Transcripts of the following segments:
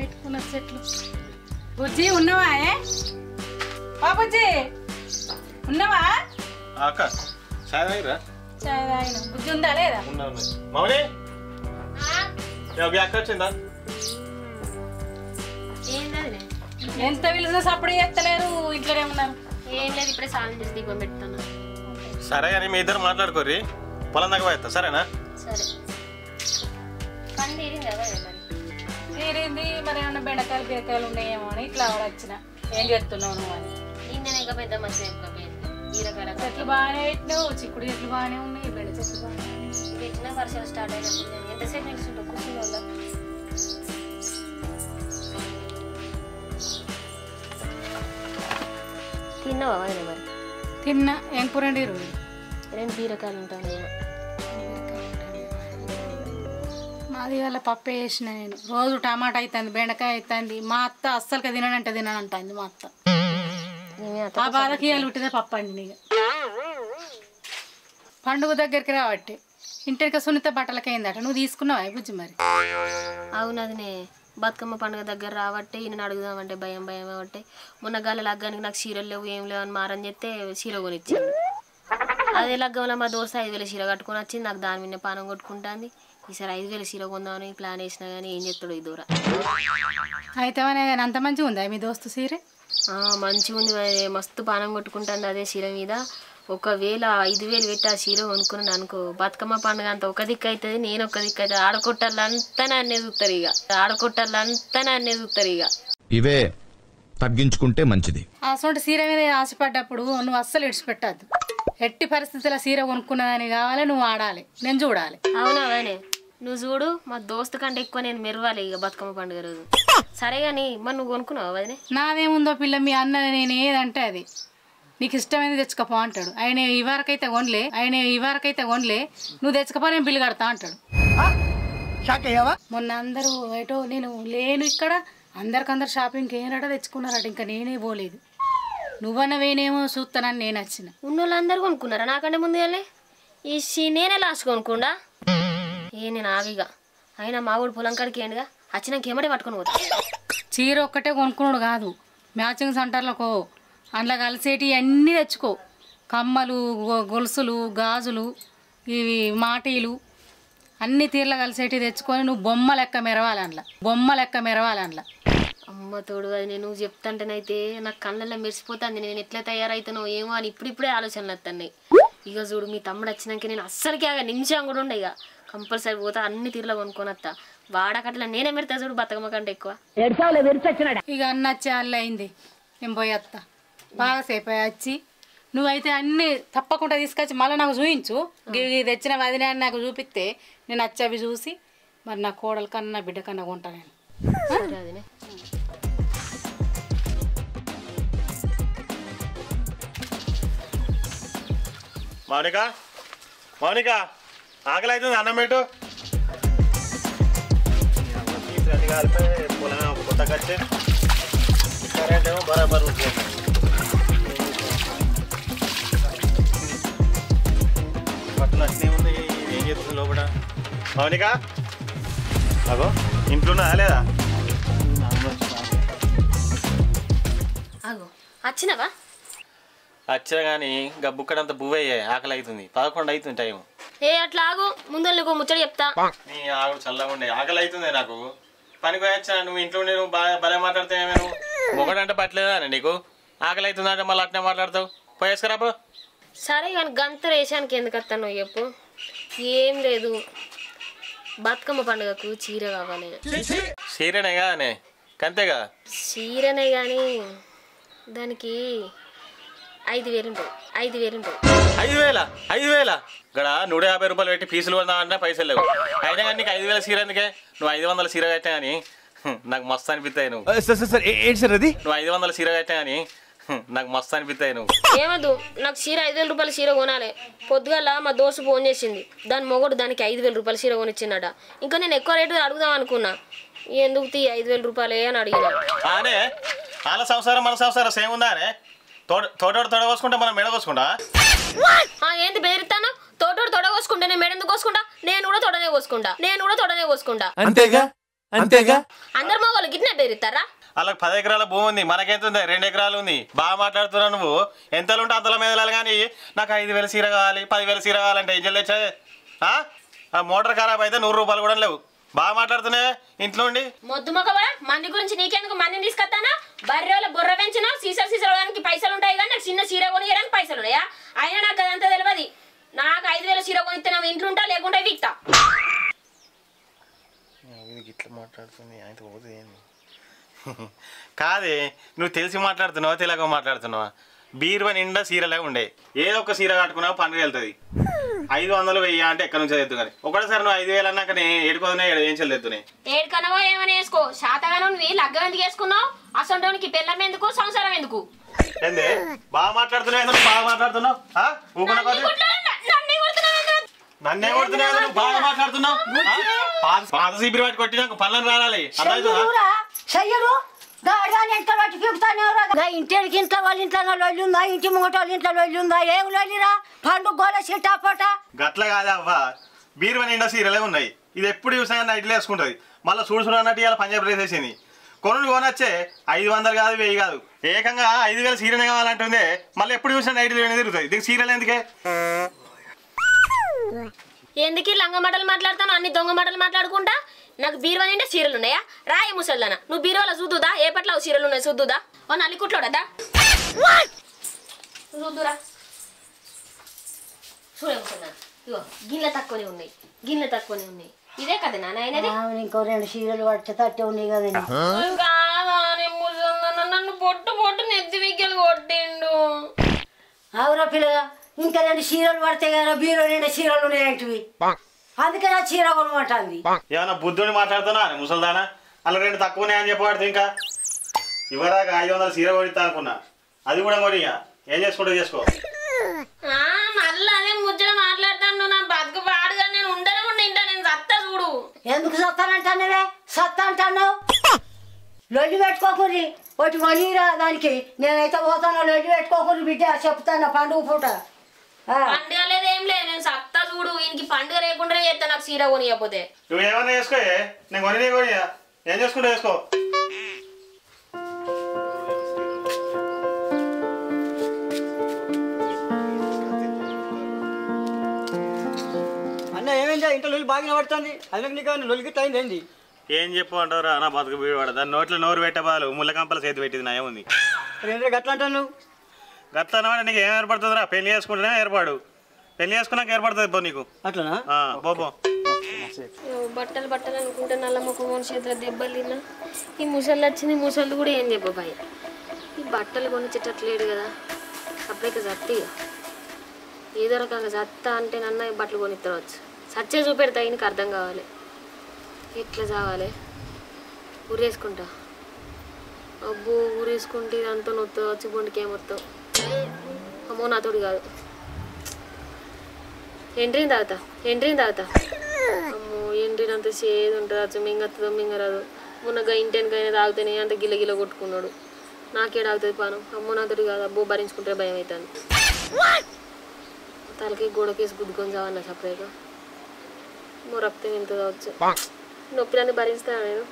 పెట్టుకున్న చెట్లు. బుజ్జి ఉన్నావా? బాబుజ్జి ఉన్నావా? అక్క చాయ్ తాగిరా? చాయ్ తాగిన. బుజ్జి ఉందా లేదా? మౌని అక్క వచ్చిందా? ఎంత పిలిచినా సప్పుడు చేస్తలేరు, ఇంట్లోనే ఉన్నారు. ఏం లేదు, ఇప్పుడే సాయం చేసి దీపం పెడతాను. సరే కానీ మీ ఇద్దరు మాట్లాడుకోర్రి, పొలం దాకా పోయేస్తా. సరేనా? సరే. పని తీరింది కదా మరి? తీరింది. మరి ఏమన్నా బెండకాయలు బీరకాయలు ఉన్నాయేమో అని ఇట్లా వచ్చిన. ఏం చేస్తున్నావు నువ్వు అని. నిన్ననే పెద్ద మంచిగా బీరకాయల చెట్లు బాగానే పెట్టినావు, చిక్కుడు చెట్లు బాగానే ఉన్నాయి, బెండ చెట్లు బాగానే ఉన్నాయి. పెట్టిన వర్షాలు స్టార్ట్ అయినప్పుడు నేను ఎంతసేపు నిలుచుంటావు కూర్చుని వల్ల? తిన్నావా వదిలే మరి? తిన్నా. ఏం కూరండి? 2 బీరకాయలు ఉంటాను. మాది వాళ్ళ పప్పు వేసిన. నేను రోజు టమాటా అవుతుంది, బెండకాయ అవుతుంది. మా అత్త అస్సలుగా తిననంటే తిననంటుంది మా అత్త. ఆ బాధకి వాళ్ళు ఉట్టిదే పప్పు అండి. నీకు పండుగ దగ్గరికి రాబట్టి ఇంటికి సున్నిత బట్టలకి అయిందట. నువ్వు తీసుకున్నావా బుజ్జి మరి? అవునదినే, బతుకమ్మ పండుగ దగ్గర రాబట్టి ఈయన అడుగుదామంటే భయం భయం కాబట్టి మొన్న గాలి లగ్గానికి నాకు చీరలు లేవు ఏం లేవు అని మారని చెప్తే చీర కొనిచ్చింది. అదే లగ్గంలో మా దోస్తు 5,000 చీర కట్టుకొని వచ్చింది. నాకు దాని మీద పానం కొట్టుకుంటుంది. ఈసారి 5,000 చీర కొందామని ప్లాన్ వేసినా కానీ ఏం చెప్తాడు ఈ దూర. అయితే అంత మంచిగా ఉందా మీ దోస్తు సీరే? మంచిగా ఉంది, మస్తు పానం కొట్టుకుంటుంది అదే చీర మీద. ఒకవేళ 5,000 పెట్టి ఆ చీర కొనుక్కున్నాను అనుకో, బతుకమ్మ పండుగ అంతా ఒక దిక్కు అవుతుంది, నేను ఒక దిక్కు అవుతుంది. ఆడకొట్టాలంతా అన్నే చూస్తారు ఇక, ఆడకొట్టాలంతా అన్నే చూస్తారు ఇక. ఇవే తగ్గించుకుంటే మంచిది. అసలు సీర మీద ఆశపడ్డప్పుడు నువ్వు అస్సలు ఇడిచిపెట్టద్దు. ఎట్టి పరిస్థితుల్లో సీర కొనుక్కున్నదని కావాలి, నువ్వు ఆడాలి, నేను చూడాలి. అవునవానే, నువ్వు చూడు, మా దోస్తు కంటే ఎక్కువ నేను మెరవాలి ఇక బతుకమ్మ పండుగ రోజు. సరే కానీ మరి నువ్వు కొనుక్కున్నావు వదినే? నాదేముందో పిల్ల, మీ అన్న నేను ఏదంటే అది నీకు ఇష్టమైనది తెచ్చుకోపో అంటాడు. ఆయన ఈ వరకైతే కొనలే, నువ్వు తెచ్చుకోపో నేను బిల్లు కడతా అంటాడు. మొన్న అందరూ ఏటో నేను లేను ఇక్కడ, అందరికందరు షాపింగ్కి ఏనట తెచ్చుకున్నారట. ఇంకా నేనే పోలేదు. నువ్వన్నవేనేమో చూస్తానని నేను వచ్చిన. ఉన్నోళ్ళందరూ కొనుక్కున్నారా నాకంటే ముందు? ఈ నేనే లాస్ట్ కొనుక్కుండా నేను ఆగిగా. అయినా మా ఊడు పొలం కాడికి ఏంటిగా వచ్చినాక ఏమడే పట్టుకొని పోతా. చీర ఒక్కటే కొనుక్కున్నాడు కాదు, మ్యాచింగ్ సెంటర్లకు అందులో కలిసేటి అన్నీ తెచ్చుకో. కమ్మలు, గొలుసులు, గాజులు, ఇవి మాటీలు అన్ని తీర్ల కలిసేటి తెచ్చుకొని నువ్వు బొమ్మ లెక్క మెరవాలి అందులో. అమ్మ తోడు, అది నేను చెప్తాంటేనైతే నాకు కళ్ళల్లో మెరిసిపోతుంది. నేను ఎట్లా తయారైతానో ఏమో అని ఇప్పుడిప్పుడే ఆలోచనలు వస్తున్నాయి. ఇక చూడు, మీ తమ్ముడు వచ్చినాక నేను అస్సలకి నిమిషం కూడా ఉండే. ఇక కంపల్సరీ పోతా, అన్ని తీర్లో కొనుక్కొని వస్తా. వాడకట్లా నేనే మెడతా చూడు, బతుకమ్మ కంటే ఎక్కువ. ఇక అన్న వచ్చే అల్ల అయింది, నేను పోయి వస్తా. బాగా సేపు వచ్చి నువ్వైతే అన్నీ తప్పకుండా తీసుకొచ్చి మళ్ళీ నాకు చూపించు. ఇవి తెచ్చిన వదిన నాకు చూపిస్తే నేను వచ్చి చూసి మరి నా కోడలు కన్నా బిడ్డ కన్నా కొంటా నేను. మౌనిక ఆకలి అవుతుంది, అన్నం పెట్టు. పొలం కొత్త కట్టే కరెంట్ ఏమో బరాబర్ బట్టలు అట్నే ఉంది. ఏం చేస్తుంది లోపల మౌనిక? అగో ఇంట్లోనా లేదా? వచ్చినవా? వచ్చినా కానీ ఇంకా బుక్కడంత బువ్వయ్యే, ఆకలి అవుతుంది. 11 అవుతుంది టైం. అట్లా ఆగు, ముందు నీకు ముచ్చట చెప్తా. నీ ఆగు చల్లగా ఉండే, ఆకలి అవుతుంది నాకు. పనికి వచ్చా నువ్వు ఇంట్లో ఉండే, నువ్వు భలే మాట్లాడుతావు. నువ్వు ఒకటంటే పట్టలేదా నీకు? ఆకలి అవుతుంది అంటే మళ్ళీ అట్నే మాట్లాడతావు. పోయేసుకురాబో. సరే కానీ గంత రేషానికి ఎందుకు వస్తాను చెప్పు? ఏం లేదు, బతుకమ్మ పండుగకు చీర కావాలి. చీరనే కానీ అంతేగా? చీరనే కానీ దానికి 5,000 ఉంటుంది. 5,000 ఇక్కడ 150 రూపాయలు పెట్టి ఫీజులు కొన్నామంటే పైసలు లేవు. అయినా కానీ నీకు 5,000 చీర ఎందుకే? నువ్వు 500 చీర కట్టా కానీ నాకు మస్తు అనిపిస్తాయి. నువ్వు 500 చీర కట్టా కానీ నాకు మస్తు అనిపిస్తాయి. నువ్వు ఏమద్దు, నాకు చీర 5,000 రూపాయల చీర కొనాలి. పొద్దుగల మా దోస్తు ఫోన్ చేసింది, దాని మొగడు దానికి 5,000 రూపాయల చీర కొనిచ్చిందట. ఇంకా నేను ఎక్కువ రేటు అడుగుదాం అనుకున్నా, ఎందుకు 5,000 రూపాయలే అని అడిగినా. అనే వాళ్ళ సంసారం మన సంసారం సేమ్ ఉందా? అనే తోటోడు తొడగోసుకుంటా మనం మెడ కోసుకుంటా? ఏంటి బెదిరిస్తాను? తోటోడు తొడగోసుకుంటా, నేను మెడ ఎందుకు కోసుకుంటా? నేను కూడా తొడనే కోసుకుంటా. అంతేగా అంతేగా అందరు మగవాళ్ళు గిట్నే బెదిరిస్తారా? వాళ్ళకి 10 ఎకరాల భూమి ఉంది, మనకెంత ఉంది? 2 ఎకరాలు ఉంది. బాగా మాట్లాడుతున్నావు నువ్వు. ఎంతలు ఉంటే అంతల మీద కానీ నాకు 5,000 చీర కావాలి, 10,000 చీర కావాలంటే ఏం చెల్లేచ్చా? ఆ మోటార్ ఖరాబ్ అయితే 100 రూపాయలు కూడా లేవు. బాగా మాట్లాడుతున్నాయి ఇంట్లో ఉండి. మొద్దు మొక్కవా మంది గురించి నీకెందుకు? మందిని తీసుకొస్తానా? బర్రెల బుర్ర పెంచిన సీసలు పైసలు ఉంటాయి కానీ నాకు చిన్న చీర కొనియడానికి పైసలు ఉన్నాయా? అయినా నాకు అదంతా తెలియదు. నాకు 5,000 చీర కొనిస్తే నా ఇంట్లో ఉంటా, లేకుంటే వీక్తా. ఇట్లా మాట్లాడుతుంది ఆయన పోతుంది ఏంది? కాదే, నువ్వు తెలిసి మాట్లాడుతున్నావా తెలియక మాట్లాడుతున్నావా? బీరువా నిండా సీరలే ఉండే, ఏదో ఒక సీర కట్టుకున్నావు పండుగ వెళ్తుంది. 500 1000 అంటే ఎక్కడి నుంచి తెద్దు కానీ ఒకటేసారి నువ్వు 5,000 అన్నాక ఏడుకోదనే ఏం చెల్లిద్దునే. ఏడుకనవో ఏమని వేసుకో, శాతగాను నువ్వు లగ్గం ఎందుకు వేసుకున్నావు? అసంటోనికి పెళ్ళం ఎందుకు, సంసారం ఎందుకు? ఏంది బాగా మాట్లాడుతున్నావు? బాగా మాట్లాడుతున్నావు నన్నే కొడుతున్నావు, నువ్వు బాగా మాట్లాడుతున్నావు. పాత సీబిరి వాటి కొట్టినాక పనులను రావాలి. ఇంటికి ఇంట్లో వాళ్ళ ఇంట్లో లొల్లి ఉందా, ఇంటి ముంగట వాళ్ళ ఇంట్లో లొల్లి ఉందా? ఏం లొల్లిరా? పండుగ గోల చిటాపట గట్ల కాదా అవ్వా, బీరువా నిండా సీరలే ఉన్నాయి. ఇది ఎప్పుడు చూసినా నైట్లు వేసుకుంటుంది. మళ్ళీ చూడు అన్నట్టు ఇవాళ పంజాబ్ డ్రెస్ వేసింది. కొనొచ్చే 500 కాదు 1000 కాదు, ఏకంగా 5,000 సీరనే కావాలంటుంది. మళ్ళీ ఎప్పుడు చూసినా నైట్లు తిరుగుతుంది. దీనికి సీరలు ఎందుకే? ఎందుకు లంగ మాటలు మాట్లాడతాను, అన్ని దొంగ మాటలు మాట్లాడుకుంటా? నాకు బీరువా నిండా చీరలు ఉన్నాయా? రాయి ముసల్దానా, నువ్వు బీరువాలో చూద్దుదా ఏ పట్ల చీరలు ఉన్నాయి చూద్దుదా? ఓ నల్లికుట్లోడదా చూద్దురా? చూడే ముసల్దానా, ఇగో గిన్నె తక్కువనే ఉన్నాయి. ఇదే కదా నాయనది. ఇంకో 2 చీరలు పడితే తట్టే ఉన్నాయి కదండి. నన్ను పొట్టు నెత్తి విగ్గలు కొట్టిండు. అవురా పిల్లగా, ఇంకా 2 చీరలు పడితే కదా బీరో 2 చీరలు ఉన్నాయంటివి. అందుకే నా చీర కొనమాటంది. ఏమన్నా బుద్ధుని మాట్లాడుతున్నా ముసల్దానా? అలా 2 తక్కువనే అని చెప్పబడితే ఇంకా ఇవ్వరాక 500 చీర కొనిస్తా అనుకున్నా, అది కూడా కొనిగా ఏం చేసుకుంటూ చేసుకో. మళ్ళీ అదే ముచ్చట మాట్లాడతాను. నా బతుకు పాడుగా నేను ఉండనే ఇంటా. నేను సత్తా చూడు. ఎందుకు సత్తానంటానే? సత్తా అంటాను. లొల్లి పెట్టుకోకూరి ఒకటి కొనిరా దానికి. నేనైతే పోతాను, లొల్లి పెట్టుకోకూరి బిడ్డ చెప్తాను పండుగ పూట. పండుగ లేదు ఏం లేదు, నేను సత్తా చూడు. ఈయనకి పండుగ లేకుండా చేస్తా నాకు చీర కొనియకపోతే. నువ్వు ఏమన్నా చేసుకో, నేను కొనియా ఏం చేసుకుంటూ చేసుకో. అన్న ఏమైందా? ఇంట్లో లొల్లి బాగా పడుతుంది. అందుకు నీకు లొల్లికి అయింది ఏంది? ఏం చెప్పు అంటారా నా బతుకు బీడు దాని నోట్లో నోరు పెట్టే బాలు ముళ్ళకంపల చేతి పెట్టింది నా ఏముంది. గట్లా అంటాను నువ్వు? గట్లా అన్నమాట నీకు ఏం ఏర్పడుతుందిరా? పెళ్లి చేసుకుంటేనే ఏర్పాడు, పెళ్లి చేసుకున్నాక ఏర్పడుతుంది పో నీకు. అట్లనా? పోపో. బట్టలు అనుకుంటే నల్ల ముఖం చేతిలో దెబ్బలు తిన్నా. ఈ ముసళ్ళు వచ్చింది, ముసళ్ళు కూడా ఏం చెప్పబాయి. ఈ బట్టలు కొనిచ్చేటట్లేడు కదా. అప్పుడైతే సత్తి ఏదో రకంగా సత్తా అంటే నన్న బట్టలు కొనిత్తవచ్చు. సచ్చే చూపెడతా ఈయనకి అర్థం కావాలి. ఎట్లా చావాలి? ఊరేసుకుంటా. అబ్బో ఊరేసుకుంటే ఇదంతా నొత్తావు, వచ్చి గుండెకి ఏమొత్తావు. అమ్మో నాతోడు కాదు. ఎంట్రీని తాగుతా. అమ్మో ఎంట్రీనంత చేదు ఉంటుంది. అచ్చ మింగత్తదో మింగరాదు. మొన్నగా ఇంటెనకైనా తాగితేనే అంత గిల్ల కొట్టుకున్నాడు. నాకేడ అవుతుంది పానం. అమ్మో నాతోడు కాదు. అబ్బో భరించుకుంటే భయం అవుతాను. తలకి గోడకేసి గుద్దుకొని చావన్నా సపరేట్గా. అమ్మో రక్తం ఎంత కావచ్చు. నొప్పిలన్నీ భరిస్తాను నేను.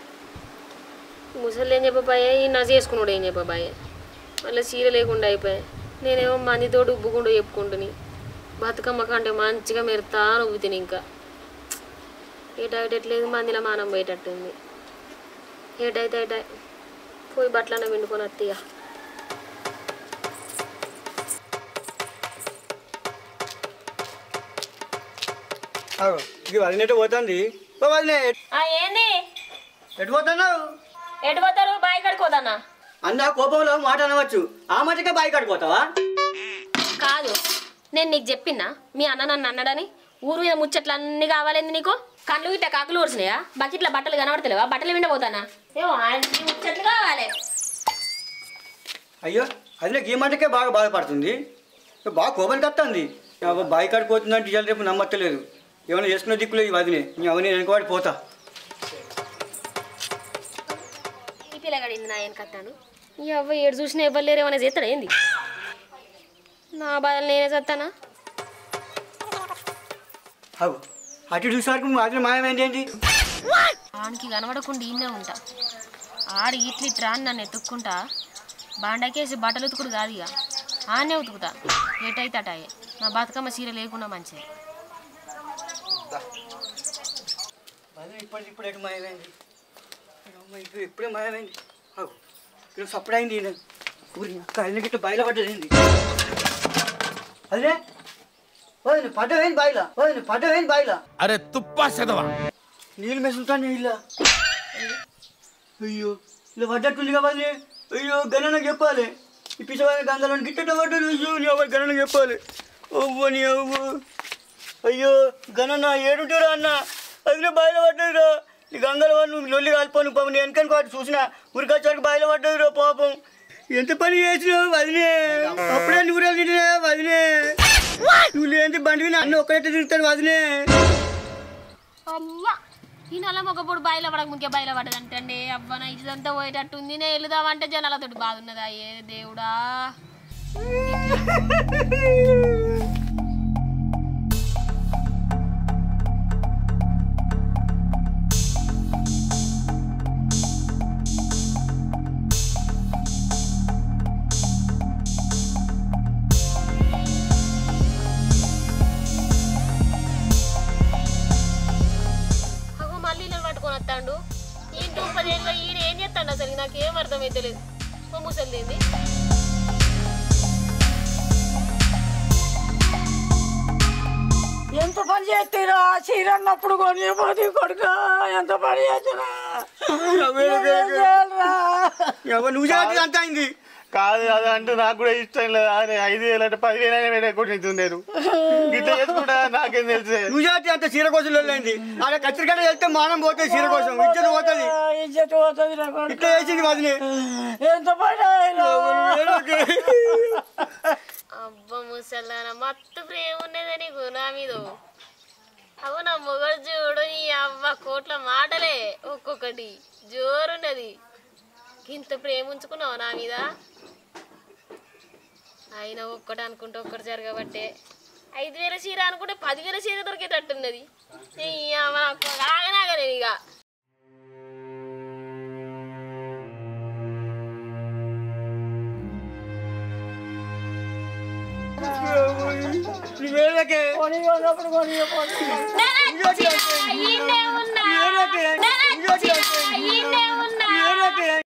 ముసళ్ళు ఏం చెప్పబాయే, ఈ నా చేసుకున్నాడు ఏం చెప్పబాయే. మళ్ళీ చీర లేకుండా అయిపోయాయి. నేనేమో మందితోటి ఉబ్బుకుండా చెప్పుకుంటుని బతుకమ్మ కంటే మంచిగా మెరుతా ఉబ్బుతుంది. ఇంకా ఏటైటట్లేదు, మందిలో మానం పోయేటట్టుంది. ఏటైతే పోయి బట్టలన్నా విండుకొని వస్తాయా. ఇది వదినట్టు పోతుంది. ఏంది ఎటు పోతున్నావు? ఎటు పోతారు? బాయ్ కడుకోదన్నా. అన్న కోపంలో మాట అనవచ్చు, ఆ మాటకే బాయి కడిపోతావా? కాదు, నేను నీకు చెప్పినా మీ అన్న నన్ను అన్నాడని. ఊరు మీద ముచ్చట్లు అన్ని కావాలేంది నీకు? కళ్ళు ఇట్లా కాకులు ఊడిసినాయా? బకెట్ల బట్టలు కనబడతలేవా? బట్టలు విండబోతానా? ఏమో ఆయన ముచ్చట్లు కావాలి. అయ్యో అది నాకు ఈ మాటకే బాగా బాధపడుతుంది. బాగా కోపం కత్తుంది. బాయి కడిపోతుందంటే ఇవాళ రేపు నమ్మట్లేదు. ఏమైనా చేసుకునే దిక్కులేదు ఈ వదిలే. అవన్నీ వెనకబడి పోతా. ఈ పిల్లగాడింది నా ఏం కట్టాను. ఈ అవ్వ ఏడు చూసినా ఎవరు లేరు, ఏమైనా చేస్తాడా ఏంది? నా బాధలు నేనే చేస్తానా? అవు అటు చూసే వరకు వదిన మాయమైంది ఏంటి? ఆడికి కనబడకుండా ఈయనే ఉంటా. ఆడి ఇట్లిట్రా అని నన్ను ఎత్తుక్కుంటా బాండకేసి బట్టలు ఉతుకుడు కాదు ఇక ఆనే ఉతుకుతా. ఎటైతే అటాయే నా బతుకమ్మ చీర లేకుండా మంచిది. ఇప్పుడే మాయమైంది, ఇప్పుడే మాయమైంది. ఇక్కడ సప్పుడైంది ఊరి అక్క గిట్ట బయలు పడ్డదేంది? అదే పడ్డవేంది బాయిలా, పడ్డవేంది బాయిలా? అరే తుప్పా చదవా నీళ్ళు మెసులుతాను ఇలా. అయ్యో ఇలా పడ్డట్టుంది కాబట్టి అయ్యో గణనకు చెప్పాలి. ఈ పిచ్చవాళ్ళ గంగలో గిట్ట పడ్డది. అయ్యో నీ అవ్వ గణనకు చెప్పాలి. అవ్వ నీ అవ్వ. అయ్యో గణన ఏడుంటారా అన్న, అది బాయిలో పడ్డదిరా. నీ గంగలో నువ్వు లొల్లి కాలిపోను పాపం. నేను వెనకని వాటి చూసిన ఉరికొచ్చాడికి బాయిలో పడ్డదిరా పాపం. ఎంత పని చేసినావు వదినే, అప్పుడే నూరాలు తింటున్నా వదినే. నువ్వు లేని బండి అన్న ఒక్కడైతే తిరుగుతాడు వదినే. అవ్వా ఈ నెల మొగప్పుడు బయలు పడక ముఖ్య బయలు పడదంటే అవ్వ నా ఇదంతా పోయేటట్టుంది. నేను వెళ్దామంటే జనాలతోటి బాధ ఉన్నదా? ఏ దేవుడా. వస్తాడు ఈ 10 ఏళ్ళలో ఈయన ఏం చేస్తాడు అసలు నాకేం అర్థమైతే లేదు. మా ముసలిదేంది ఎంత పని చేస్తారా చీర అన్నప్పుడు కొని పోతే కొడుక ఎంత పని చేస్తున్నా నువ్వు అంత అయింది కాదు. అది అంటే నాకు కూడా ఇష్టం లేదు. 5,000 అంటే 10,000 కొట్టింది. గిట్ట చేసుకుంటా నాకేం తెలుసు. నువ్వు అంత చీర కోసం వెళ్ళింది. ఆడ కచ్చరికడ వెళ్తే మానం పోతుంది, చీర కోసం ఇజ్జత పోతుంది. ఇట్లా చేసింది వదిలే. ఎంత పని అబ్బ ముసలాన మత్తు ప్రేమ ఉన్నదే నీకు నా మీద. అవ్వ నా మొగడు చూడు నీ అవ్వ కోట్ల మాటలే ఒక్కొక్కటి జోరున్నది. ఇంత ప్రేమ ఉంచుకున్నావు నా మీద. అయినా ఒక్కటి అనుకుంటే ఒక్కటి జరగబట్టే 5,000 చీర అనుకుంటే 10,000 చీర దొరికేటట్టున్నది. ఆగనాగనే ఇక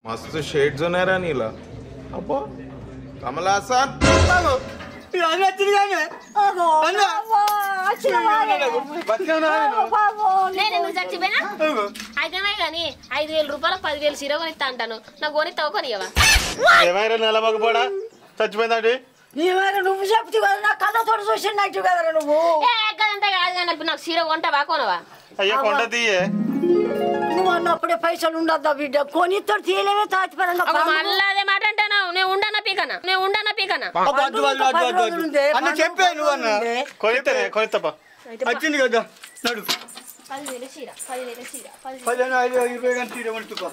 मस्त शेड्स ఉన్నాయరా నీలా. అబ్బో కమలాసన్ చచ్చిపోయినా అయితే కానీ 5,000 రూపాయలు 10,000 చీర కొనిస్తా అంటాను. నాకు కొనిస్తావు కొనియవా? ఏమైనా నెలమకపోడా చచ్చిపోయిందండి. నువ్వు చెప్తూ కదా నా కథ తోడు చూసినట్టు కదరా నువ్వు. అంతా కాదు కానీ నాకు చీర కొంటావా కొనవా? అయ్యా కొంట తీయే. నువ్వు అన్నప్పుడే పైసలు ఉండద్దా బిడ్డ కొనితో తీయలేమే తాచిపోయినా మళ్ళీ అదే మాట అంటాను. నేను ఉండన్నా పీకనా చెప్పాను అన్న కొనిస్తాపా వచ్చింది కదా. నడు 10,000 చీర 10,000 చీర 15,000 20,000 చీర వండుకో.